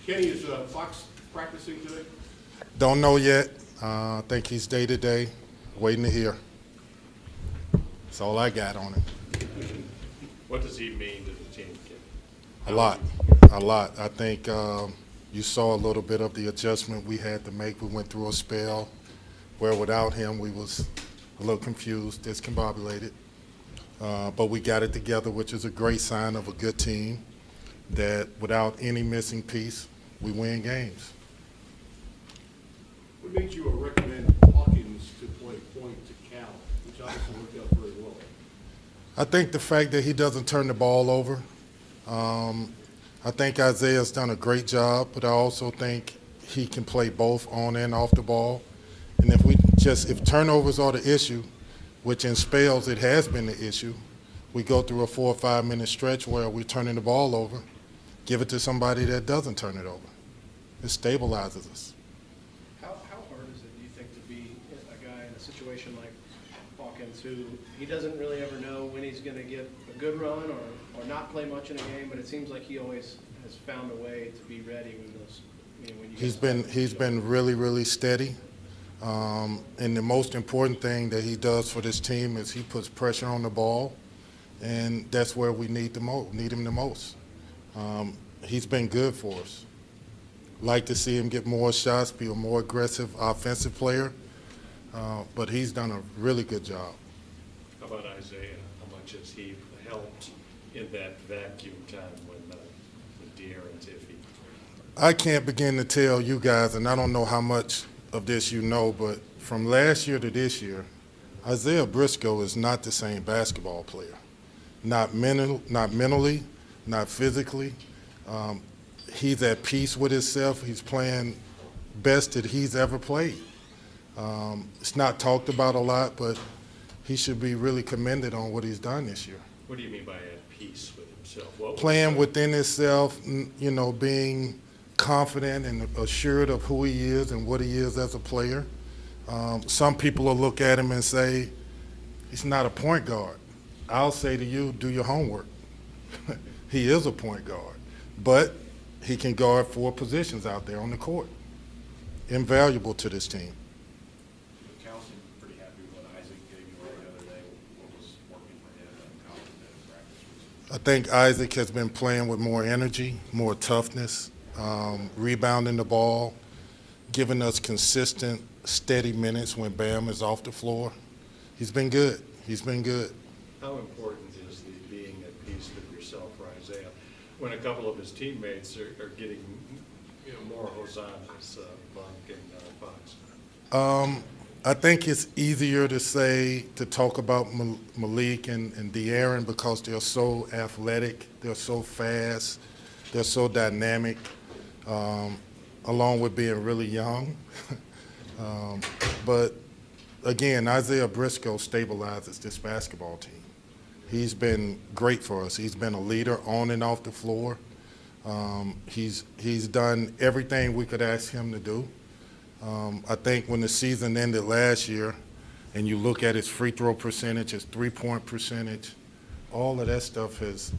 Kenny, is Fox practicing today? Don't know yet. I think he's day to day, waiting to hear. That's all I got on it. What does he mean to the team, Kenny? A lot, a lot. I think you saw a little bit of the adjustment we had to make. We went through a spell where without him we was a little confused, discombobulated. But we got it together, which is a great sign of a good team, that without any missing piece, we win games. What made you recommend Hawkins to play point to Cal, which obviously worked out very well? I think the fact that he doesn't turn the ball over. I think Isaiah's done a great job, but I also think he can play both on and off the ball. And if turnovers are the issue, which in spells it has been the issue, we go through a 4 or 5 minute stretch where we're turning the ball over, give it to somebody that doesn't turn it over. It stabilizes us. How hard is it, do you think, to be a guy in a situation like Hawkins, who he doesn't really ever know when he's going to get a good run or not play much in a game, but it seems like he always has found a way to be ready when those, when you He's been really, really steady. And the most important thing that he does for this team is he puts pressure on the ball, and that's where we need him the most. He's been good for us. Like to see him get more shots, be a more aggressive offensive player, but he's done a really good job. How about Isaiah? How much has he helped in that vacuum time when De'Aaron's iffy? I can't begin to tell you guys, and I don't know how much of this you know, but from last year to this year, Isaiah Briscoe is not the same basketball player. Not mentally, not physically. He's at peace with himself. He's playing best that he's ever played. It's not talked about a lot, but he should be really commended on what he's done this year. What do you mean by at peace with himself? Playing within himself, being confident and assured of who he is and what he is as a player. Some people will look at him and say, he's not a point guard. I'll say to you, do your homework. He is a point guard, but he can guard 4 positions out there on the court. Invaluable to this team. Cal seemed pretty happy with what Isaac gave you the other day. What was working for him in college and practice? I think Isaac has been playing with more energy, more toughness, rebounding the ball, giving us consistent, steady minutes when Bam is off the floor. He's been good. He's been good. How important is the being at peace with yourself for Isaiah when a couple of his teammates are getting more hosannas, Monk and Fox? I think it's easier to talk about Malik and De'Aaron because they're so athletic, they're so fast, they're so dynamic, along with being really young. But again, Isaiah Briscoe stabilizes this basketball team. He's been great for us. He's been a leader on and off the floor. He's done everything we could ask him to do. I think when the season ended last year and you look at his free throw percentage, his three-point percentage, all of that stuff has,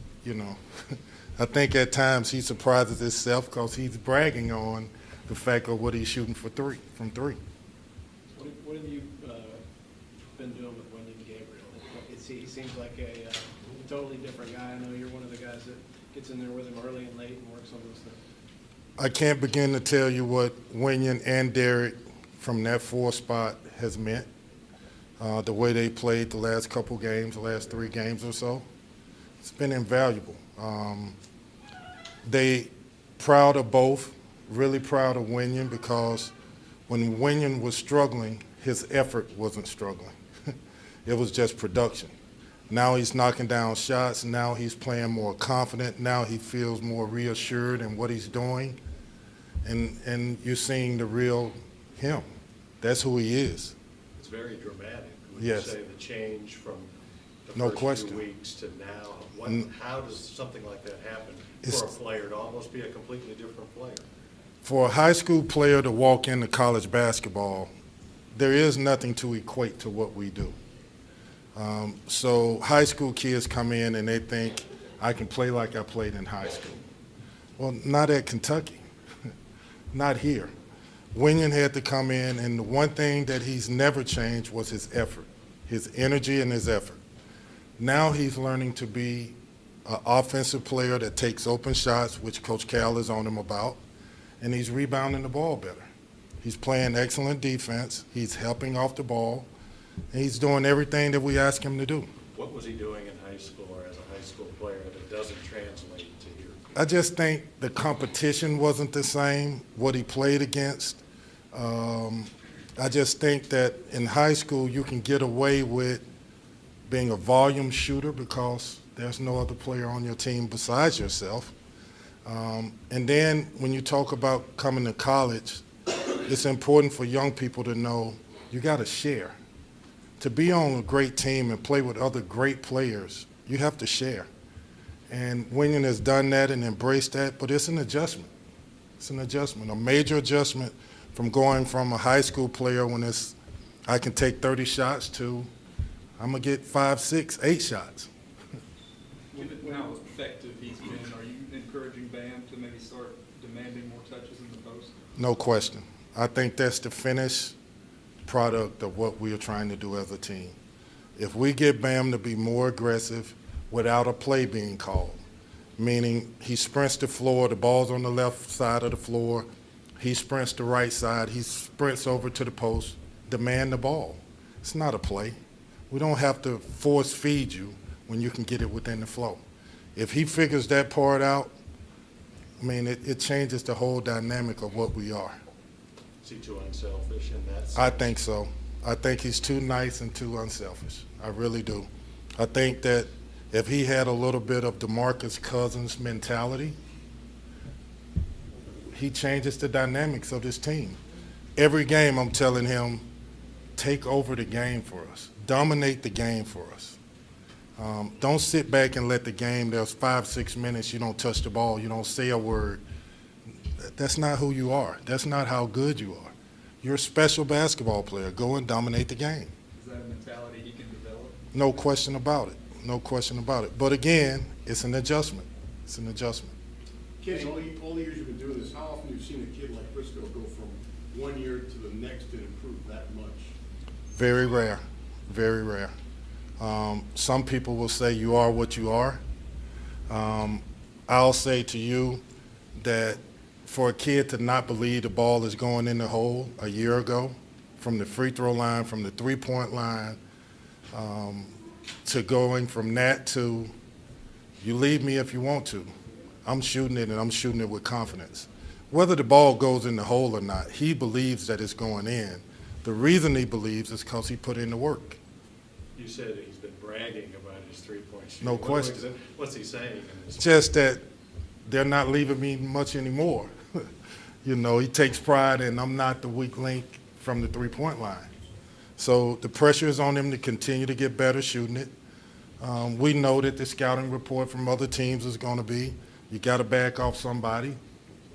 I think at times he surprises himself because he's bragging on the fact of what he's shooting from three. What have you been doing with Wendy Gabriel? He seems like a totally different guy. I know you're one of the guys that gets in there with him early and late and works on those things. I can't begin to tell you what Wenyan and Derek from that 4 spot has meant. The way they played the last couple games, the last 3 games or so, it's been invaluable. They proud of both, really proud of Wenyan because when Wenyan was struggling, his effort wasn't struggling. It was just production. Now he's knocking down shots. Now he's playing more confident. Now he feels more reassured in what he's doing. And you're seeing the real him. That's who he is. It's very dramatic. Would Yes. you say the change from the No first question. few weeks to now? How does something like that happen It's- for a player to almost be a completely different player? For a high school player to walk into college basketball, there is nothing to equate to what we do. So high school kids come in and they think, I can play like I played in high school. Well, not at Kentucky. not here. Winion had to come in, and the one thing that he's never changed was his effort, his energy and his effort. Now he's learning to be an offensive player that takes open shots, which Coach Cal is on him about, and he's rebounding the ball better. He's playing excellent defense. He's helping off the ball, and he's doing everything that we ask him to do. What was he doing in high school or as a high school player that doesn't translate to here? I just think the competition wasn't the same, what he played against. I just think that in high school you can get away with being a volume shooter because there's no other player on your team besides yourself. And then when you talk about coming to college, it's important for young people to know you got to share. To be on a great team and play with other great players, you have to share. And Winion has done that and embraced that, but it's an adjustment. It's an adjustment, a major adjustment from going from a high school player when I can take 30 shots to I'm going to get 5, 6, 8 shots. Given how effective he's been, are you encouraging Bam to maybe start demanding more touches in the post? No question. I think that's the finished product of what we are trying to do as a team. If we get Bam to be more aggressive without a play being called, meaning he sprints the floor, the ball's on the left side of the floor, he sprints the right side, he sprints over to the post, demand the ball. It's not a play. We don't have to force feed you when you can get it within the flow. If he figures that part out, I mean, it changes the whole dynamic of what we are. Is he too unselfish in that sense? I think so. I think he's too nice and too unselfish. I really do. I think that if he had a little bit of DeMarcus Cousins mentality, he changes the dynamics of this team. Every game I'm telling him, take over the game for us. Dominate the game for us. Don't sit back and let the game, there's 5, 6 minutes, you don't touch the ball, you don't say a word. That's not who you are. That's not how good you are. You're a special basketball player. Go and dominate the game. Is that a mentality he can develop? No question about it. No question about it. But again, it's an adjustment. It's an adjustment. Kids, all the years you've been doing this, how often have you seen a kid like Briscoe go from one year to the next and improve that much? Very rare. Very rare. Some people will say you are what you are. I'll say to you that for a kid to not believe the ball is going in the hole a year ago, from the free throw line, from the three-point line, to going from that to you leave me if you want to. I'm shooting it, and I'm shooting it with confidence. Whether the ball goes in the hole or not, he believes that it's going in. The reason he believes is because he put in the work. You said he's been bragging about his three-point shooting. No question. What's he saying in this? Just that they're not leaving me much anymore. You know, he takes pride in I'm not the weak link from the three-point line. So the pressure is on him to continue to get better shooting it. We know that the scouting report from other teams is going to be, you got to back off somebody,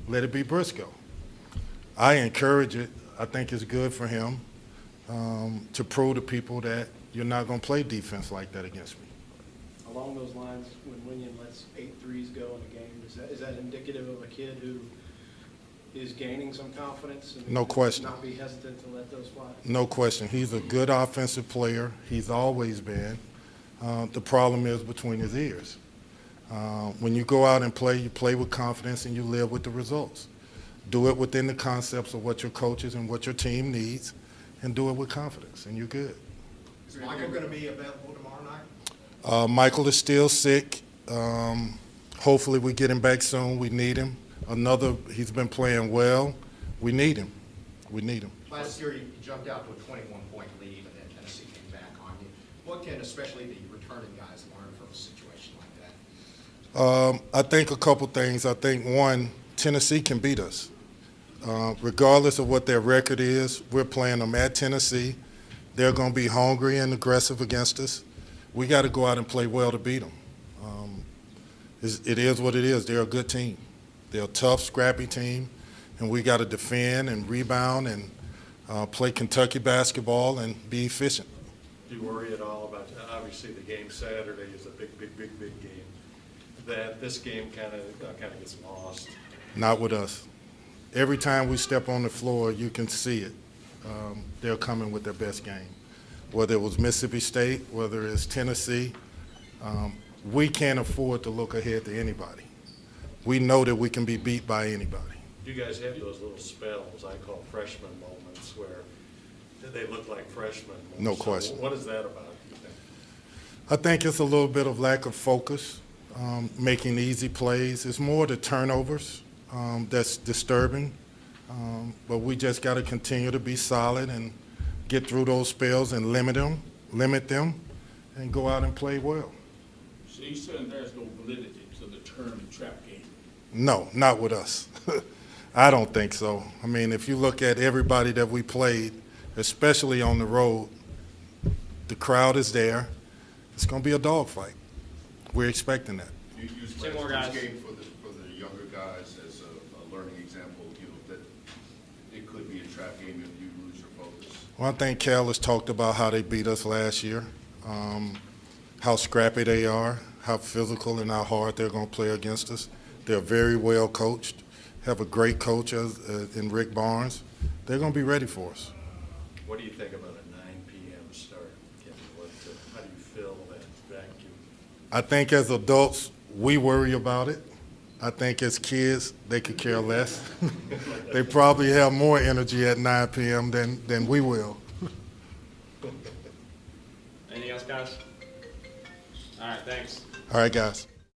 let it be Briscoe. I encourage it. I think it's good for him to prove to people that you're not going to play defense like that against me. Along those lines, when Winion lets 8 threes go in a game, is that indicative of a kid who is gaining some confidence and No question. not be hesitant to let those fly? No question. He's a good offensive player. He's always been. The problem is between his ears. When you go out and play, you play with confidence and you live with the results. Do it within the concepts of what your coaches and what your team needs, and do it with confidence, and you're good. Is Michael going to be available tomorrow night? Michael is still sick. Hopefully we get him back soon. We need him. He's been playing well. We need him. We need him. Last year, you jumped out to a 21-point lead, and then Tennessee came back on you. What can especially the returning guys learn from a situation like that? I think a couple things. I think, one, Tennessee can beat us. Regardless of what their record is, we're playing them at Tennessee. They're going to be hungry and aggressive against us. We got to go out and play well to beat them. It is what it is. They're a good team. They're a tough, scrappy team, and we got to defend and rebound and play Kentucky basketball and be efficient. Do you worry at all about, obviously the game Saturday is a big game, that this game kind of gets lost? Not with us. every time we step on the floor, you can see it. They're coming with their best game. Whether it was Mississippi State, whether it's Tennessee, we can't afford to look ahead to anybody. We know that we can be beat by anybody. You guys have those little spells I call freshman moments where they look like freshmen. No So question. what is that about, you think? I think it's a little bit of lack of focus, making easy plays. It's more the turnovers that's disturbing. But we just got to continue to be solid and get through those spells and limit them, and go out and play well. So you saying there's no validity to the term trap game? No, not with us. I don't think so. I mean, if you look at everybody that we played, especially on the road, the crowd is there. It's going to be a dogfight. We're expecting that. You use Two more last guys. week's game for the younger guys as a learning example, you know, that it could be a trap game if you lose your focus. Well, I think Cal has talked about how they beat us last year, how scrappy they are, how physical and how hard they're going to play against us. They're very well coached, have a great coach in Rick Barnes. They're going to be ready for us. What do you think about a 9 p.m. start? How do you fill that vacuum? I think as adults, we worry about it. I think as kids, they could care less. They probably have more energy at 9 p.m. than we will. Anything else, guys? All right, thanks. All right, guys.